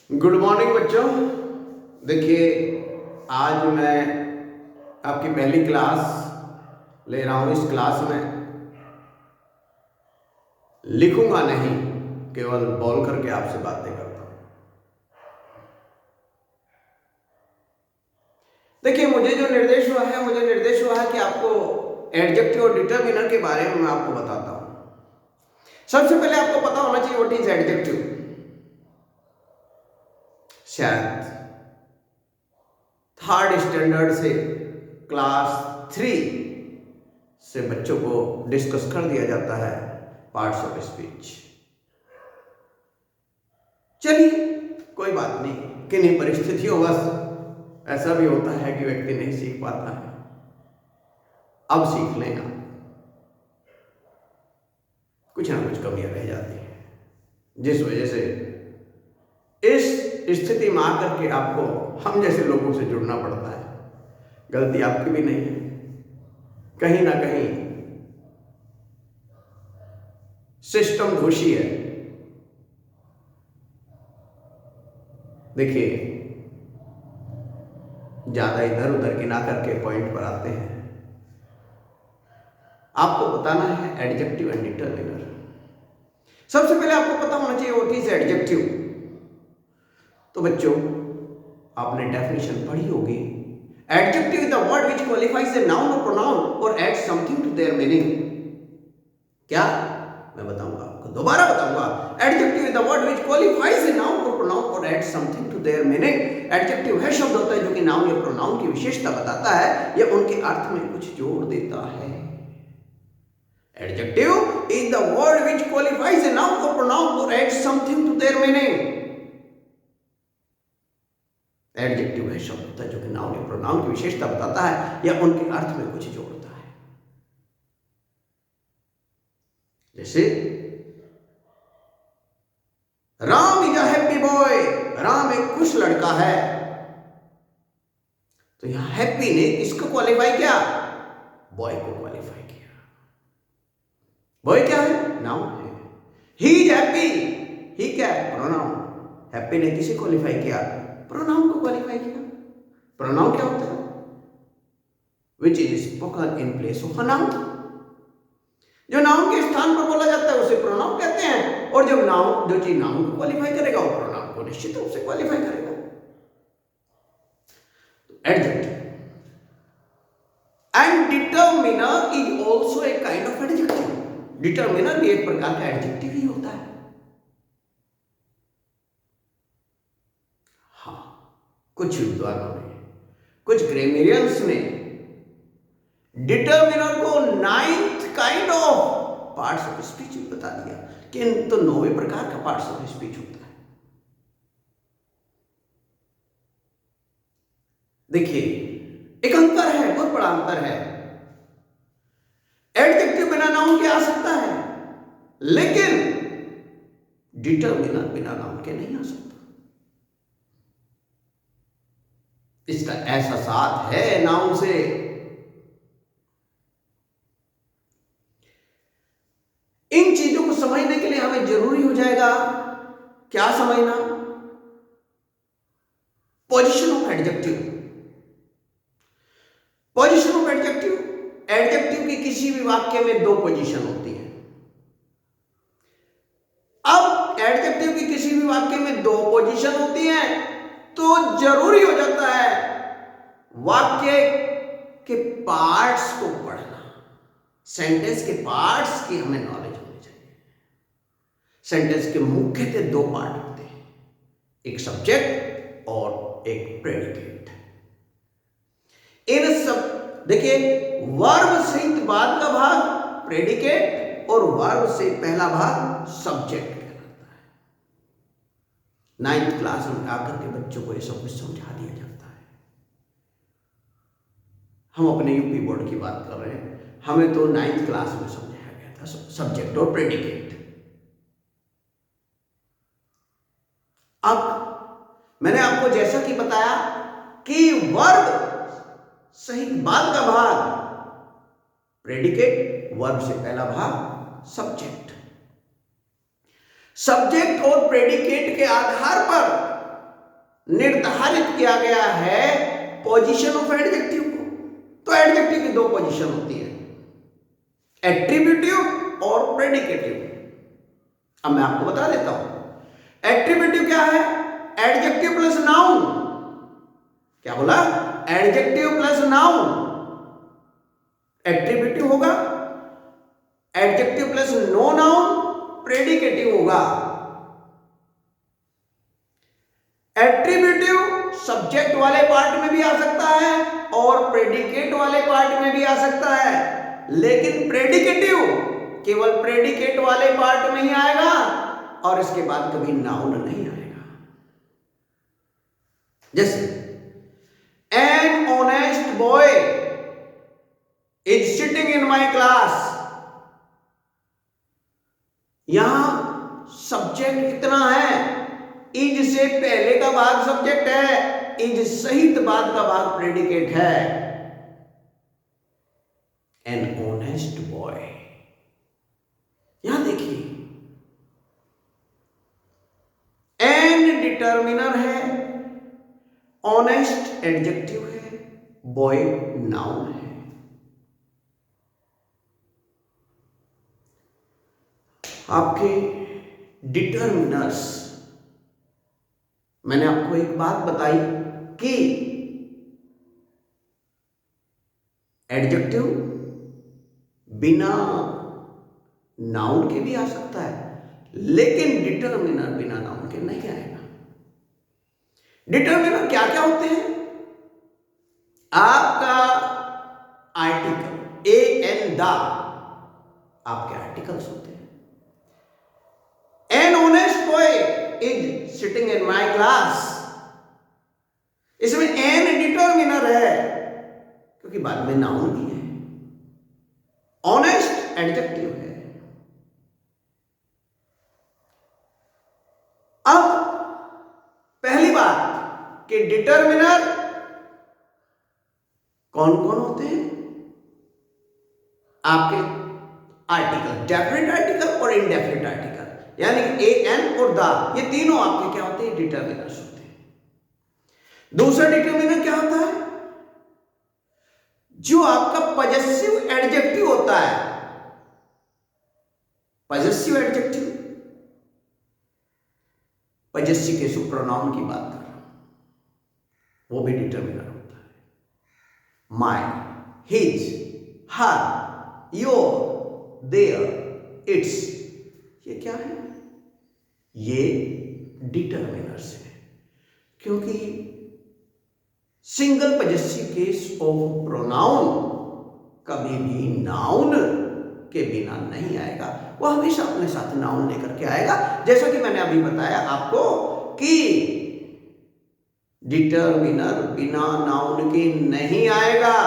Good morning बच्चों। देखिए, आज मैं आपकी पहली क्लास ले रहा हूँ। इस क्लास में लिखूंगा नहीं, केवल बोल करके आपसे बातें करता हूँ। देखिए, मुझे निर्देश हुआ है कि आपको एडजेक्टिव और डिटरमिनर के बारे में मैं आपको बताता हूँ। सबसे पहले आपको पता होना चाहिए व्हाट इज एडजेक्टिव। शायद थर्ड स्टैंडर्ड से क्लास 3 से बच्चों को डिस्कस कर दिया जाता है पार्ट्स ऑफ स्पीच। चलिए, कोई बात नहीं, किन्हीं परिस्थितियों ऐसा भी होता है कि व्यक्ति नहीं सीख पाता है। अब सीख लेगा, कुछ ना कुछ कमियां रह जाती हैं, जिस वजह से इस स्थिति में आकर के आपको हम जैसे लोगों से जुड़ना पड़ता है। गलती आपकी भी नहीं है, कहीं ना कहीं सिस्टम दोषी है। देखिए, ज्यादा इधर उधर की ना करके पॉइंट पर आते हैं। आपको बताना है एडजेक्टिव एंड डिटरमिनर। सबसे पहले आपको पता होना चाहिए व्हाट इज एडजेक्टिव। तो बच्चों, आपने डेफिनेशन पढ़ी होगी। Adjective is the word which qualifies a noun और प्रोनाउन और add something to their meaning. क्या? मैं बताऊंगा आपको, दोबारा बताऊंगा। Adjective is the word which qualifies a noun और प्रोनाउन और add something to their meaning. Adjective है शब्द होता है जो कि नाउन या प्रोनाउन की विशेषता बताता है या उनके अर्थ में कुछ जोड़ देता है। Adjective is the word which qualifies a noun or pronoun or adds something to their meaning. Adjective है शब्द होता है जो कि नाउन या प्रोनाउन की विशेषता बताता है या उनके अर्थ में कुछ जोड़ता है। जैसे Ram is a happy boy, Ram एक खुश लड़का है। तो यहां हैप्पी ने किसको क्वालिफाई किया? बॉय को क्वालिफाई किया। बॉय क्या है? नाउन है। ही इज हैप्पी, ही क्या है? प्रोनाउन। हैप्पी ने किसे क्वालिफाई किया? प्रोनाउन को क्वालिफाई किया। प्रोनाउन क्या होता है? Which is spoken in place of a noun. जो नाउन के स्थान पर बोला जाता है उसे प्रोनाउन कहते हैं, और जब जो चीज नाउन को क्वालिफाई करेगा वो प्रोनाउन को निश्चित रूप से क्वालिफाई करेगा। Adjective and determiner is also a kind of adjective. Determiner भी एक प्रकार का एडजेक्टिव ही होता है। हाँ, कुछ विद्वानों ने, कुछ ग्रामरियंस ने डिटरमिनर को 9th kind of parts of speech बता दिया कि इन तो 9वें प्रकार का पार्ट्स ऑफ स्पीच होता है। देखिए, एक अंतर है, बहुत बड़ा अंतर है। एडजेक्टिव बिना नाउन के आ सकता है, लेकिन डिटरमिनर बिना नाउन के नहीं आ सकता। इसका ऐसा साथ है नाउन से। इन चीजों को समझने के लिए हमें जरूरी हो जाएगा क्या समझना? Position of adjective. Position of adjective, adjective की किसी भी वाक्य में 2 पोजीशन होती है। अब एडजेक्टिव की किसी भी वाक्य में 2 पोजीशन होती है, तो जरूरी हो जाता है वाक्य के पार्ट्स को पढ़ना। सेंटेंस के पार्ट्स की हमें नॉलेज होनी चाहिए। सेंटेंस के मुख्यतः 2 पार्ट होते हैं, एक सब्जेक्ट और एक प्रेडिकेट। इन सब देखिए, वर्ब सहित बाद का भाग प्रेडिकेट और वर्ब से पहला भाग सब्जेक्ट कहलाता है। 9th क्लास में आकर के बच्चों को यह सब कुछ समझा दिया जाता है। हम अपने यूपी बोर्ड की बात कर रहे हैं, हमें तो 9th क्लास में समझाया गया था सब्जेक्ट और प्रेडिकेट। अब मैंने आपको जैसा कि बताया कि वर्ब सहित बाद का भाग प्रेडिकेट, वर्ब से पहला भाग सब्जेक्ट। सब्जेक्ट और प्रेडिकेट के आधार पर निर्धारित किया गया है पोजीशन ऑफ एडजेक्टिव को। तो एडजेक्टिव की दो पोजीशन होती है, एट्रीब्यूटिव और प्रेडिकेटिव। अब मैं आपको बता देता हूं एट्रीब्यूटिव क्या है, एडजेक्टिव प्लस नाउन। क्या बोला, एडजेक्टिव प्लस नाउन एट्रीब्यूटिव होगा, adjective plus no noun predicative होगा। एट्रीब्यूटिव सब्जेक्ट वाले पार्ट में भी आ सकता है और प्रेडिकेट वाले पार्ट में भी आ सकता है, लेकिन प्रेडिकेटिव केवल प्रेडिकेट वाले पार्ट में ही आएगा और इसके बाद कभी नाउन नहीं आएगा। जैसे N honest boy is sitting in my class, यहां सब्जेक्ट कितना है, इज से पहले का भाग सब्जेक्ट है, इज सहित बाद का भाग प्रेडिकेट है। एन ऑनेस्ट बॉय, यहां देखिए एन डिटर्मिनर है, ऑनेस्ट एडजेक्टिव है, बॉय नाउन है। आपके डिटर्मिनर्स, मैंने आपको एक बात बताई कि एडजेक्टिव बिना नाउन के भी आ सकता है, लेकिन डिटर्मिनर बिना नाउन के नहीं आएगा। डिटर्मिनर क्या क्या होते हैं, आपका आर्टिकल, ए एन द आपके आर्टिकल्स होते हैं। N honest boy is sitting in my class, इसमें एन डिटर्मिनर है क्योंकि बाद में नाउन भी है, ऑनेस्ट एडजेक्टिव है। अब पहली बात कि डिटर्मिनर कौन कौन होते हैं, आपके आर्टिकल, डेफिनेट आर्टिकल और इनडेफिनेट आर्टिकल, यानी ए एन और द, ये तीनों आपके क्या होते हैं, डिटर्मिनर्स होते हैं। दूसरा डिटर्मिनर क्या होता है, जो आपका पजेसिव एडजेक्टिव होता है, possessive adjective, possessive case pronoun की बात कर रहा हूं, वो भी डिटर्मिनर होता है। My, his, her, your, their, its, ये क्या है, ये डिटर्मिनर्स है, क्योंकि single possessive case of pronoun कभी भी नाउन के बिना नहीं आएगा, वह हमेशा अपने साथ नाउन लेकर के आएगा। जैसा कि मैंने अभी बताया आपको कि डिटर्मिनर बिना नाउन के नहीं आएगा।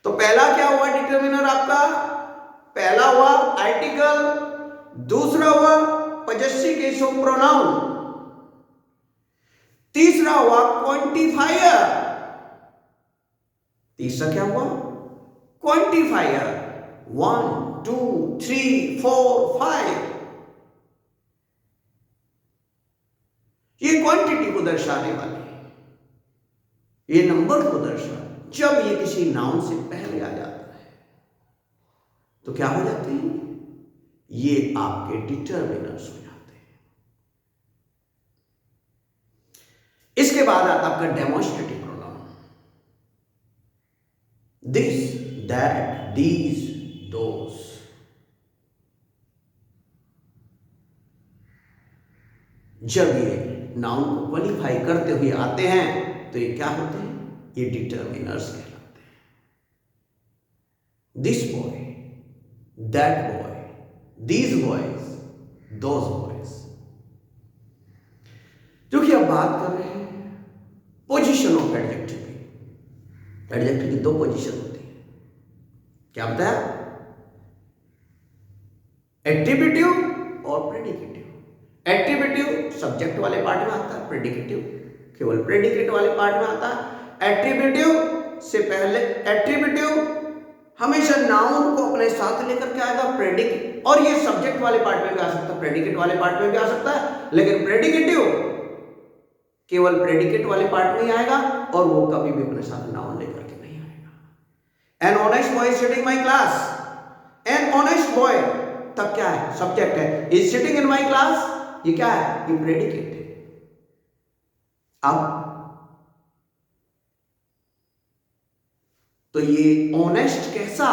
तो पहला क्या हुआ डिटर्मिनर आपका, पहला हुआ आर्टिकल, दूसरा हुआ पजेसिव केस ऑफ प्रोनाउन, तीसरा हुआ क्वांटिफायर, तीसरा क्या हुआ, क्वांटिफायर, 1 2 3 4 5, ये क्वांटिटी को दर्शाने वाले, ये नंबर को दर्शाने। जब ये किसी नाउन से पहले आ जाता है तो क्या हो जाते हैं, ये आपके डिटर्मिनर्स हो जाते हैं। इसके बाद आता आपका demonstrative pronoun, this, that, these, those. जब ये नाउन को क्वालिफाई करते हुए आते हैं तो ये क्या होते हैं, ये डिटर्मिनर्स कहलाते हैं। This boy, that boy, these boys, those boys. जो कि अब बात कर रहे हैं पोजीशन ऑफ एडजेक्टिव की। एडजेक्टिव की दो पोजीशन होती है, क्या बताया, एट्रीब्यूटिव और प्रेडिकेटिव। एट्रीब्यूटिव सब्जेक्ट वाले पार्ट में आता है, प्रेडिकेटिव केवल प्रेडिकेट वाले पार्ट में आता है। एट्रीब्यूटिव से पहले, एट्रीब्यूटिव हमेशा नाउन को अपने साथ लेकर के आएगा, प्रेडिकेट, और ये सब्जेक्ट वाले पार्ट में भी आ सकता है, प्रेडिकेट वाले पार्ट में भी आ सकता है, लेकिन प्रेडिकेटिव केवल प्रेडिकेट वाले पार्ट में ही आएगा और वो कभी भी अपने साथ नाउन लेकर के नहीं आएगा। N honest boy is sitting my class. N honest boy तब क्या है? सब्जेक्ट है। Is sitting in my class, ये क्या है? ये प्रेडिकेट है। अब तो ये ऑनेस्ट कैसा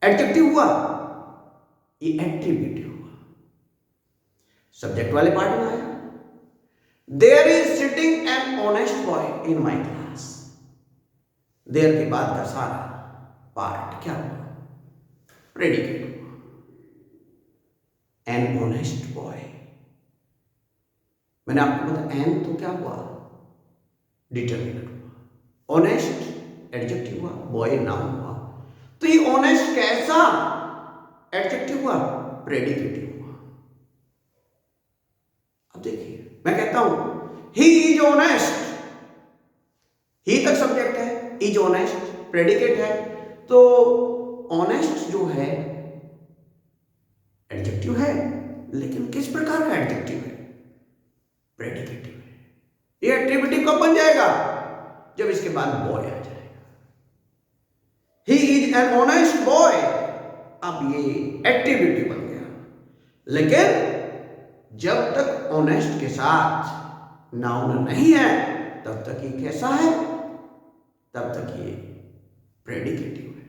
एडजेक्टिव हुआ? ये एट्रीब्यूटिव हुआ। सब्जेक्ट वाले पार्ट में आया, there is sitting an honest boy in my class. There के बाद का सारा पार्ट क्या हुआ? प्रेडिकेट हुआ। एन ऑनेस्ट बॉय, मैंने आपको बताया एन तो क्या हुआ? डिटरमिनेंट हुआ। ऑनेस्ट एडजेक्टिव हुआ, बॉय नाउन हुआ। तो ये ऑनेस्ट कैसा एडजेक्टिव हुआ? प्रेडिकेटिव हुआ। अब देखिए, मैं कहता हूं ही इज ऑनेस्ट, ही तक सब्जेक्ट है, इज ऑनेस्ट प्रेडिकेट है, तो ऑनेस्ट जो है एडजेक्टिव है, लेकिन किस प्रकार का एडजेक्टिव है? प्रेडिकेटिव है। ये एट्रीब्यूटिव कब बन जाएगा? जब इसके बाद बॉय आ जाएगा। He is an honest boy, अब ये एट्रीब्यूटिव बन गया। लेकिन जब तक ऑनेस्ट के साथ नाउन नहीं है तब तक ये कैसा है? तब तक ये प्रेडिकेटिव है।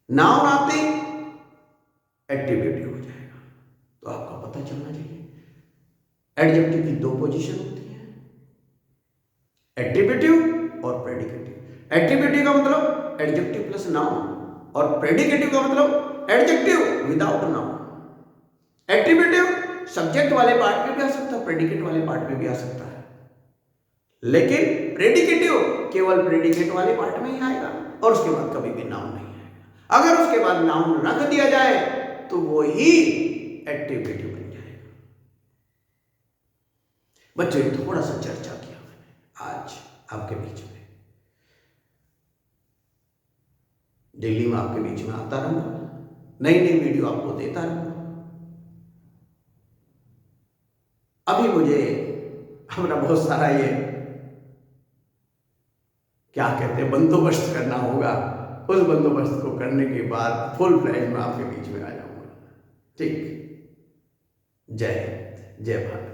नाउन आते एट्रीब्यूटिव हो जाएगा। तो आपका पता चलना चाहिए एडजेक्टिव की दो पोजीशन होती है, एट्रीब्यूटिव और प्रेडिकेटिव। एट्रीब्यूटिव का मतलब एडजेक्टिव प्लस नाउन, और प्रेडिकेटिव का मतलब adjective without noun. Attributive subject वाले पार्ट में भी आ सकता है, प्रेडिकेट वाले पार्ट में भी आ सकता है, लेकिन प्रेडिकेटिव केवल प्रेडिकेट वाले पार्ट में ही आएगा और उसके बाद कभी भी नाउन नहीं आएगा। अगर उसके बाद नाउन रख दिया जाए तो वो ही एट्रीब्यूटिव बन जाएगा। बच्चों, थोड़ा सा चर्चा किया मैंने आज आपके बीच में। दिल्ली में आपके बीच में आता रहूंगा, नई नई वीडियो आपको देता रहूंगा। अभी मुझे हमारा बहुत सारा ये क्या कहते हैं बंदोबस्त करना होगा। उस बंदोबस्त को करने के बाद फुल फ्लैज में आपके बीच में आ जाऊंगा। ठीक, जय हिंद, जय भारत।